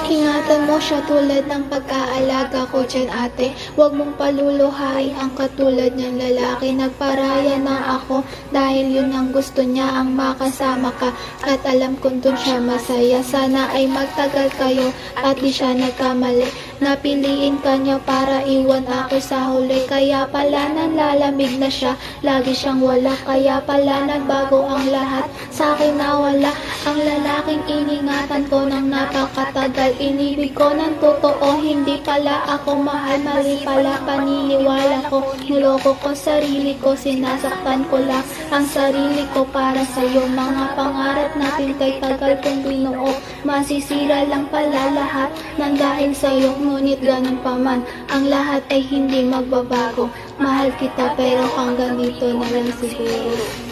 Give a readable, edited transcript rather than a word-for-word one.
Ingatan mo siya tulad ng pag-aalaga ko dyan, ate. Huwag mong paluluhain ang katulad niyang lalaki. Nagparaya na ako dahil yun ang gusto niya, ang makasama ka. At alam kong dun siya masaya. Sana ay magtagal kayo at di siya nagkamali. Napiliin ka niya para iwan ako sa huli. Kaya pala nanlalamig na siya, lagi siyang wala. Kaya pala nagbago ang lahat, sa akin nawala. Ang lalaking iningatan ko ng napakatagal. Inibig ko ng totoo, hindi pala ako mahal. Mali pala paniniwala ko, niloko ko sarili ko. Sinasaktan ko lang ang sarili ko para sa'yo. Mga pangarap natin kay tagal kong binuo, masisira lang pala lahat ng dahil sa'yo. Ngunit ganun pa man, ang lahat ay hindi magbabago. Mahal kita pero hanggang dito na lang siguro.